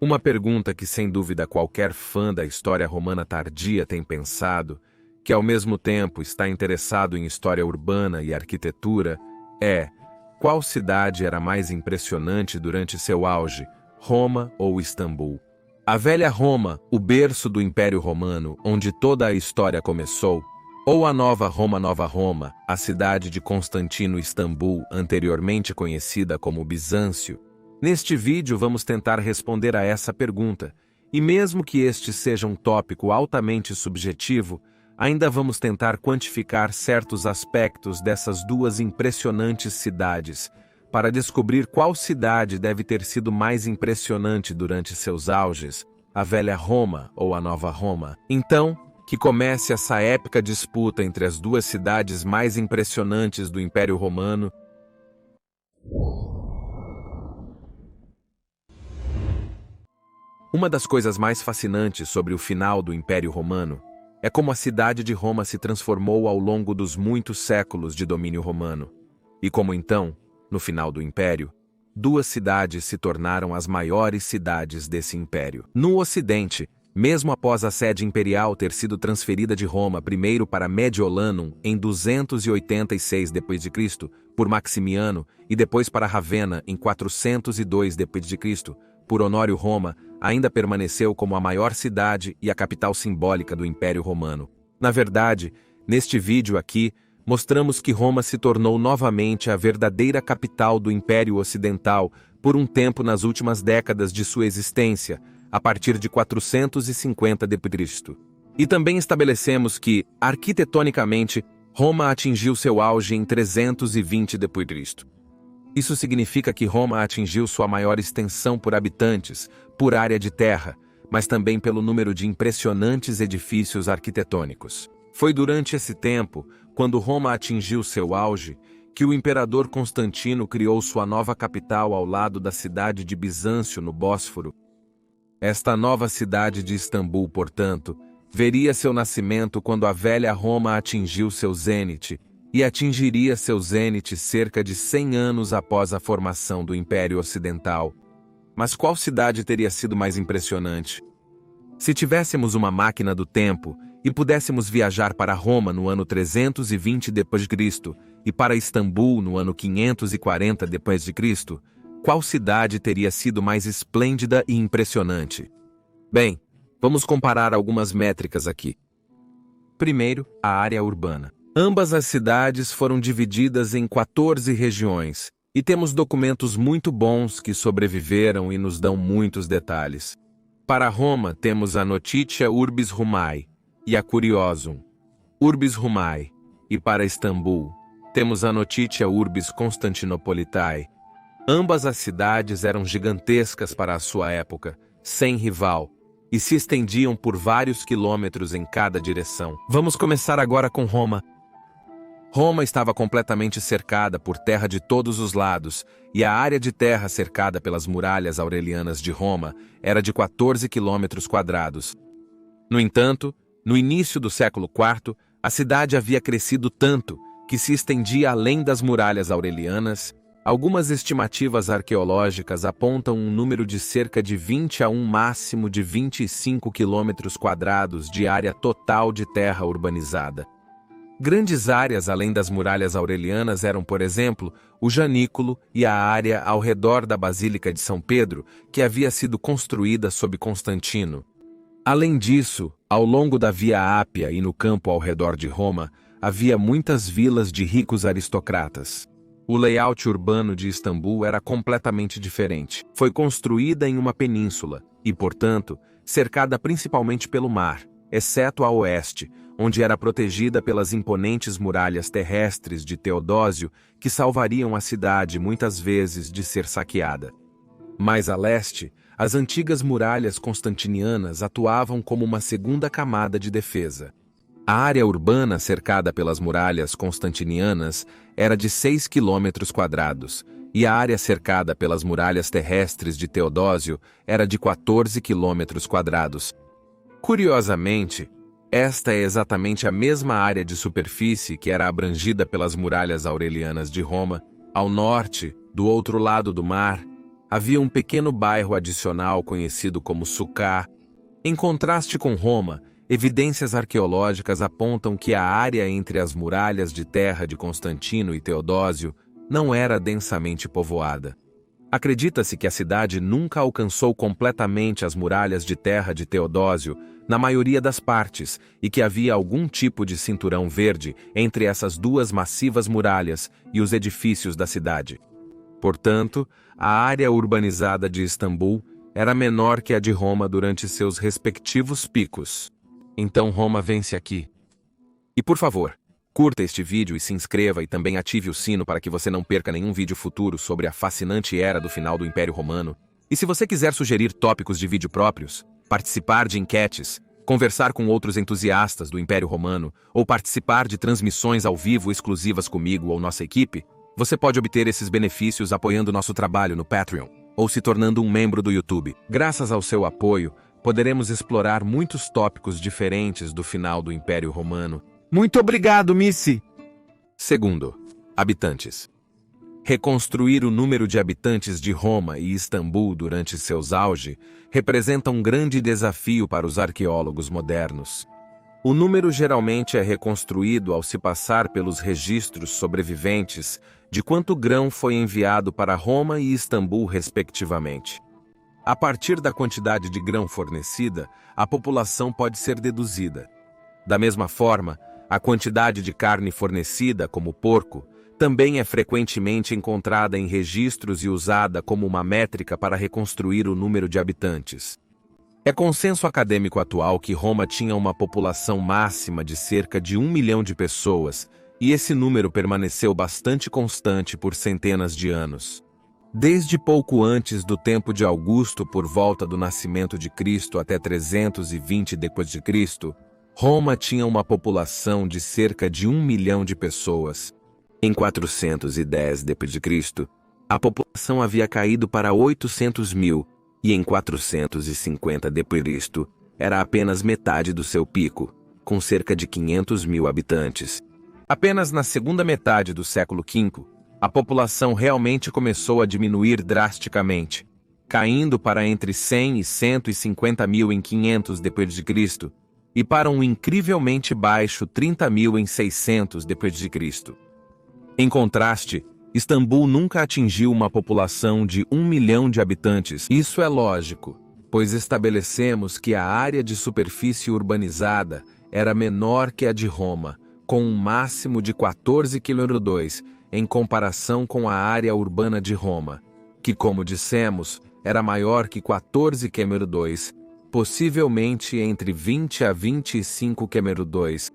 Uma pergunta que sem dúvida qualquer fã da história romana tardia tem pensado, que ao mesmo tempo está interessado em história urbana e arquitetura, é: qual cidade era mais impressionante durante seu auge, Roma ou Istambul? A velha Roma, o berço do Império Romano, onde toda a história começou, ou a nova Roma, a cidade de Constantino Istambul, anteriormente conhecida como Bizâncio? Neste vídeo vamos tentar responder a essa pergunta, e mesmo que este seja um tópico altamente subjetivo, ainda vamos tentar quantificar certos aspectos dessas duas impressionantes cidades, para descobrir qual cidade deve ter sido mais impressionante durante seus auges, a velha Roma ou a nova Roma. Então, que comece essa épica disputa entre as duas cidades mais impressionantes do Império Romano. Uma das coisas mais fascinantes sobre o final do Império Romano é como a cidade de Roma se transformou ao longo dos muitos séculos de domínio romano. E como então, no final do Império, duas cidades se tornaram as maiores cidades desse império. No Ocidente, mesmo após a sede imperial ter sido transferida de Roma primeiro para Mediolanum em 286 d.C. por Maximiano e depois para Ravenna em 402 d.C., por Honório, Roma ainda permaneceu como a maior cidade e a capital simbólica do Império Romano. Na verdade, neste vídeo aqui, mostramos que Roma se tornou novamente a verdadeira capital do Império Ocidental por um tempo nas últimas décadas de sua existência, a partir de 450 d.C. E também estabelecemos que, arquitetonicamente, Roma atingiu seu auge em 320 d.C. Isso significa que Roma atingiu sua maior extensão por habitantes, por área de terra, mas também pelo número de impressionantes edifícios arquitetônicos. Foi durante esse tempo, quando Roma atingiu seu auge, que o imperador Constantino criou sua nova capital ao lado da cidade de Bizâncio no Bósforo. Esta nova cidade de Istambul, portanto, veria seu nascimento quando a velha Roma atingiu seu zênite, e atingiria seu zênite cerca de 100 anos após a formação do Império Ocidental. Mas qual cidade teria sido mais impressionante? Se tivéssemos uma máquina do tempo e pudéssemos viajar para Roma no ano 320 d.C. e para Istambul no ano 540 d.C., qual cidade teria sido mais esplêndida e impressionante? Bem, vamos comparar algumas métricas aqui. Primeiro, a área urbana. Ambas as cidades foram divididas em 14 regiões, e temos documentos muito bons que sobreviveram e nos dão muitos detalhes. Para Roma, temos a Notitia Urbis Romae e a Curiosum Urbis Romae, e para Istambul, temos a Notitia Urbis Constantinopolitae. Ambas as cidades eram gigantescas para a sua época, sem rival, e se estendiam por vários quilômetros em cada direção. Vamos começar agora com Roma. Roma estava completamente cercada por terra de todos os lados, e a área de terra cercada pelas muralhas aurelianas de Roma era de 14 quilômetros quadrados. No entanto, no início do século IV, a cidade havia crescido tanto que se estendia além das muralhas aurelianas. Algumas estimativas arqueológicas apontam um número de cerca de 20 a um máximo de 25 quilômetros quadrados de área total de terra urbanizada. Grandes áreas além das muralhas aurelianas eram, por exemplo, o Janículo e a área ao redor da Basílica de São Pedro, que havia sido construída sob Constantino. Além disso, ao longo da Via Ápia e no campo ao redor de Roma, havia muitas vilas de ricos aristocratas. O layout urbano de Istambul era completamente diferente. Foi construída em uma península e, portanto, cercada principalmente pelo mar, exceto a oeste, onde era protegida pelas imponentes muralhas terrestres de Teodósio, que salvariam a cidade muitas vezes de ser saqueada. Mais a leste, as antigas muralhas constantinianas atuavam como uma segunda camada de defesa. A área urbana cercada pelas muralhas constantinianas era de 6 quilômetros quadrados, e a área cercada pelas muralhas terrestres de Teodósio era de 14 quilômetros quadrados. Curiosamente, esta é exatamente a mesma área de superfície que era abrangida pelas muralhas aurelianas de Roma. Ao norte, do outro lado do mar, havia um pequeno bairro adicional conhecido como Sucá. Em contraste com Roma, evidências arqueológicas apontam que a área entre as muralhas de terra de Constantino e Teodósio não era densamente povoada. Acredita-se que a cidade nunca alcançou completamente as muralhas de terra de Teodósio, na maioria das partes, e que havia algum tipo de cinturão verde entre essas duas massivas muralhas e os edifícios da cidade. Portanto, a área urbanizada de Istambul era menor que a de Roma durante seus respectivos picos. Então Roma vence aqui. E por favor, curta este vídeo e se inscreva e também ative o sino para que você não perca nenhum vídeo futuro sobre a fascinante era do final do Império Romano. E se você quiser sugerir tópicos de vídeo próprios, participar de enquetes, conversar com outros entusiastas do Império Romano ou participar de transmissões ao vivo exclusivas comigo ou nossa equipe, você pode obter esses benefícios apoiando nosso trabalho no Patreon ou se tornando um membro do YouTube. Graças ao seu apoio, poderemos explorar muitos tópicos diferentes do final do Império Romano. Muito obrigado, Missy! Segundo, habitantes. Reconstruir o número de habitantes de Roma e Istambul durante seus auge representa um grande desafio para os arqueólogos modernos. O número geralmente é reconstruído ao se passar pelos registros sobreviventes de quanto grão foi enviado para Roma e Istambul, respectivamente. A partir da quantidade de grão fornecida, a população pode ser deduzida. Da mesma forma, a quantidade de carne fornecida, como porco, também é frequentemente encontrada em registros e usada como uma métrica para reconstruir o número de habitantes. É consenso acadêmico atual que Roma tinha uma população máxima de cerca de 1 milhão de pessoas, e esse número permaneceu bastante constante por centenas de anos. Desde pouco antes do tempo de Augusto, por volta do nascimento de Cristo até 320 d.C., Roma tinha uma população de cerca de 1 milhão de pessoas. Em 410 d.C., a população havia caído para 800 mil, e em 450 d.C. era apenas metade do seu pico, com cerca de 500 mil habitantes. Apenas na segunda metade do século V, a população realmente começou a diminuir drasticamente, caindo para entre 100 e 150 mil em 500 d.C., e para um incrivelmente baixo 30 mil em 600 d.C. Em contraste, Istambul nunca atingiu uma população de 1 milhão de habitantes. Isso é lógico, pois estabelecemos que a área de superfície urbanizada era menor que a de Roma, com um máximo de 14 km², em comparação com a área urbana de Roma, que, como dissemos, era maior que 14 km², possivelmente entre 20 a 25 km².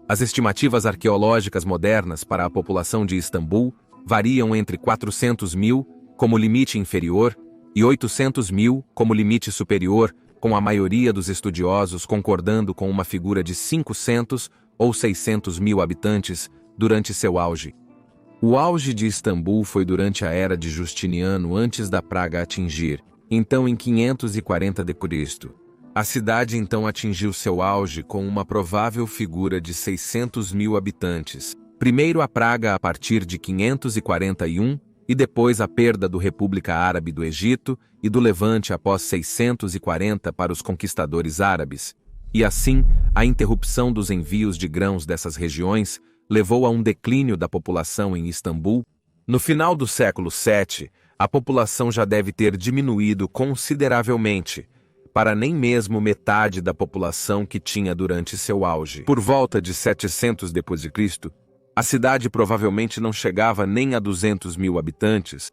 As estimativas arqueológicas modernas para a população de Istambul variam entre 400 mil, como limite inferior, e 800 mil, como limite superior, com a maioria dos estudiosos concordando com uma figura de 500 ou 600 mil habitantes durante seu auge. O auge de Istambul foi durante a era de Justiniano, antes da praga atingir, então em 540 d.C. A cidade então atingiu seu auge com uma provável figura de 600 mil habitantes. Primeiro a praga a partir de 541 e depois a perda do República Árabe do Egito e do Levante após 640 para os conquistadores árabes. E assim, a interrupção dos envios de grãos dessas regiões levou a um declínio da população em Istambul. No final do século VII, a população já deve ter diminuído consideravelmente, para nem mesmo metade da população que tinha durante seu auge. Por volta de 700 d.C., a cidade provavelmente não chegava nem a 200 mil habitantes.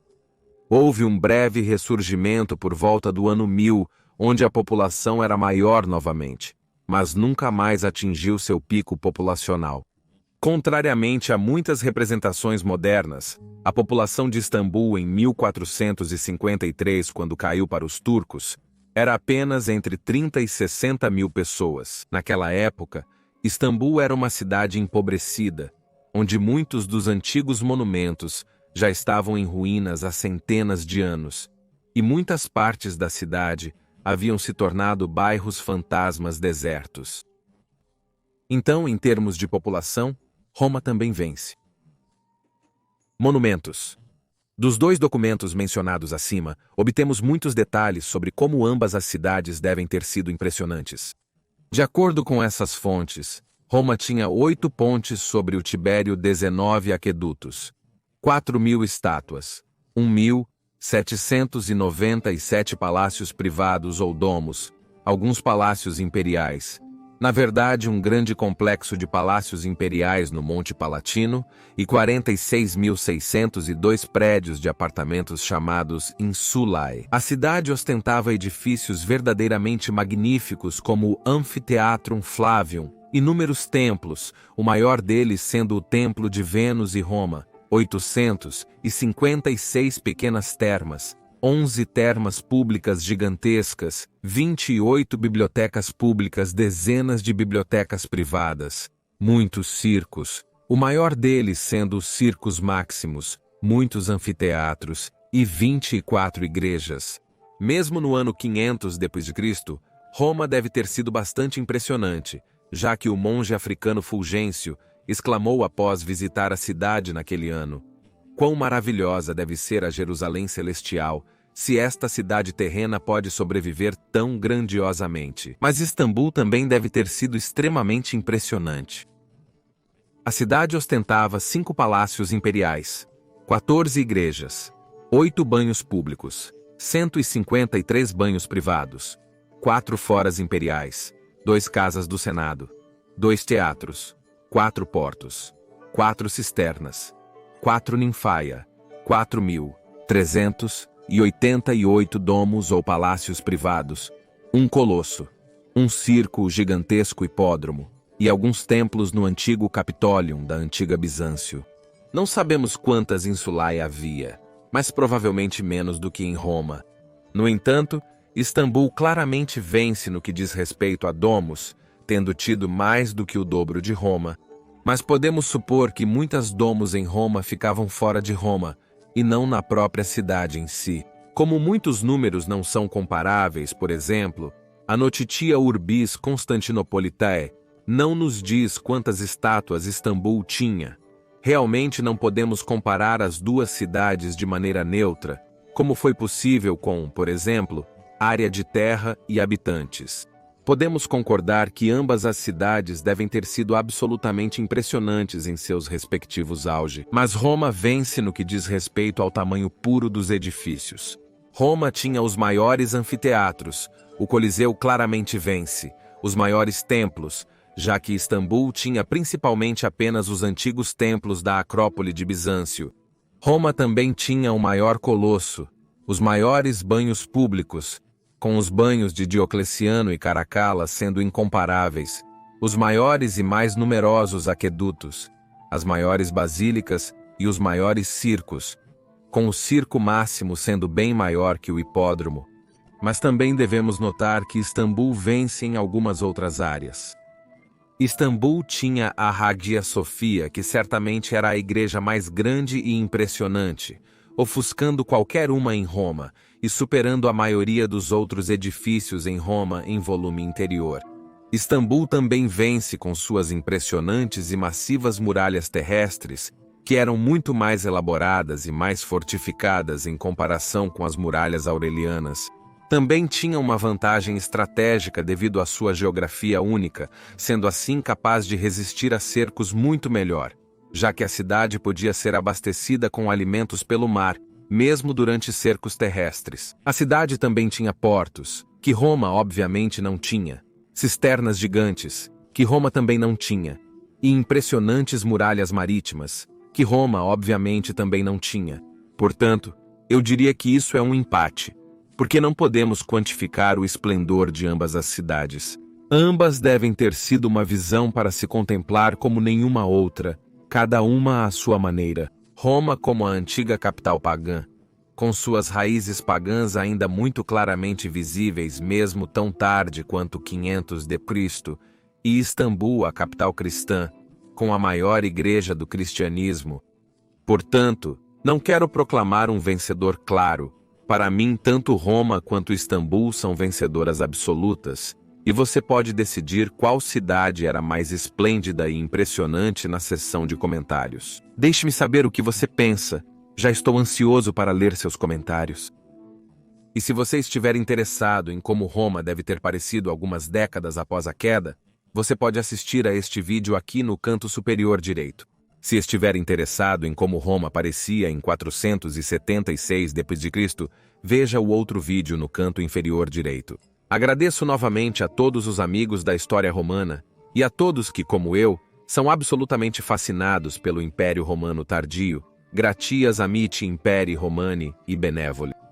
Houve um breve ressurgimento por volta do ano 1000, onde a população era maior novamente, mas nunca mais atingiu seu pico populacional. Contrariamente a muitas representações modernas, a população de Istambul em 1453, quando caiu para os turcos, era apenas entre 30 e 60 mil pessoas. Naquela época, Istambul era uma cidade empobrecida, onde muitos dos antigos monumentos já estavam em ruínas há centenas de anos, e muitas partes da cidade haviam se tornado bairros fantasmas desertos. Então, em termos de população, Roma também vence. Monumentos. Dos dois documentos mencionados acima, obtemos muitos detalhes sobre como ambas as cidades devem ter sido impressionantes. De acordo com essas fontes, Roma tinha 8 pontes sobre o Tibério, 19 aquedutos, 4.000 estátuas, 1.797 palácios privados ou domos, alguns palácios imperiais. Na verdade, um grande complexo de palácios imperiais no Monte Palatino e 46.602 prédios de apartamentos chamados insulae. A cidade ostentava edifícios verdadeiramente magníficos como o Amphitheatrum Flavium, inúmeros templos, o maior deles sendo o Templo de Vênus e Roma, 856 pequenas termas, 11 termas públicas gigantescas, 28 bibliotecas públicas, dezenas de bibliotecas privadas, muitos circos, o maior deles sendo os Circus Maximus, muitos anfiteatros e 24 igrejas. Mesmo no ano 500 d.C., Roma deve ter sido bastante impressionante, já que o monge africano Fulgêncio exclamou após visitar a cidade naquele ano: "Quão maravilhosa deve ser a Jerusalém celestial, se esta cidade terrena pode sobreviver tão grandiosamente." Mas Istambul também deve ter sido extremamente impressionante. A cidade ostentava 5 palácios imperiais, 14 igrejas, 8 banhos públicos, 153 banhos privados, 4 foras imperiais, 2 casas do Senado, 2 teatros, 4 portos, 4 cisternas, 4 ninfaia, 4.388 domos ou palácios privados, um colosso, um circo gigantesco hipódromo e alguns templos no antigo Capitolium da antiga Bizâncio. Não sabemos quantas insulae havia, mas provavelmente menos do que em Roma. No entanto, Istambul claramente vence no que diz respeito a domos, tendo tido mais do que o dobro de Roma, mas podemos supor que muitas domos em Roma ficavam fora de Roma, e não na própria cidade em si. Como muitos números não são comparáveis, por exemplo, a Notitia Urbis Constantinopolitae não nos diz quantas estátuas Istambul tinha. Realmente não podemos comparar as duas cidades de maneira neutra, como foi possível com, por exemplo, área de terra e habitantes. Podemos concordar que ambas as cidades devem ter sido absolutamente impressionantes em seus respectivos auge, mas Roma vence no que diz respeito ao tamanho puro dos edifícios. Roma tinha os maiores anfiteatros, o Coliseu claramente vence, os maiores templos, já que Istambul tinha principalmente apenas os antigos templos da Acrópole de Bizâncio. Roma também tinha o maior colosso, os maiores banhos públicos, com os banhos de Diocleciano e Caracalla sendo incomparáveis, os maiores e mais numerosos aquedutos, as maiores basílicas e os maiores circos, com o Circo Máximo sendo bem maior que o hipódromo. Mas também devemos notar que Istambul vence em algumas outras áreas. Istambul tinha a Hagia Sophia, que certamente era a igreja mais grande e impressionante, ofuscando qualquer uma em Roma e superando a maioria dos outros edifícios em Roma em volume interior. Istambul também vence com suas impressionantes e massivas muralhas terrestres, que eram muito mais elaboradas e mais fortificadas em comparação com as muralhas aurelianas. Também tinha uma vantagem estratégica devido à sua geografia única, sendo assim capaz de resistir a cercos muito melhor, já que a cidade podia ser abastecida com alimentos pelo mar, mesmo durante cercos terrestres. A cidade também tinha portos, que Roma obviamente não tinha, cisternas gigantes, que Roma também não tinha, e impressionantes muralhas marítimas, que Roma obviamente também não tinha. Portanto, eu diria que isso é um empate, porque não podemos quantificar o esplendor de ambas as cidades. Ambas devem ter sido uma visão para se contemplar como nenhuma outra, cada uma à sua maneira. Roma como a antiga capital pagã, com suas raízes pagãs ainda muito claramente visíveis mesmo tão tarde quanto 500 d.C., e Istambul, a capital cristã, com a maior igreja do cristianismo. Portanto, não quero proclamar um vencedor claro. Para mim, tanto Roma quanto Istambul são vencedoras absolutas, e você pode decidir qual cidade era mais esplêndida e impressionante na seção de comentários. Deixe-me saber o que você pensa, Já estou ansioso para ler seus comentários. E se você estiver interessado em como Roma deve ter parecido algumas décadas após a queda, você pode assistir a este vídeo aqui no canto superior direito. Se estiver interessado em como Roma parecia em 476 d.C., veja o outro vídeo no canto inferior direito. Agradeço novamente a todos os amigos da história romana e a todos que, como eu, são absolutamente fascinados pelo Império Romano tardio. Gratias amici Imperi Romani e Benevoli.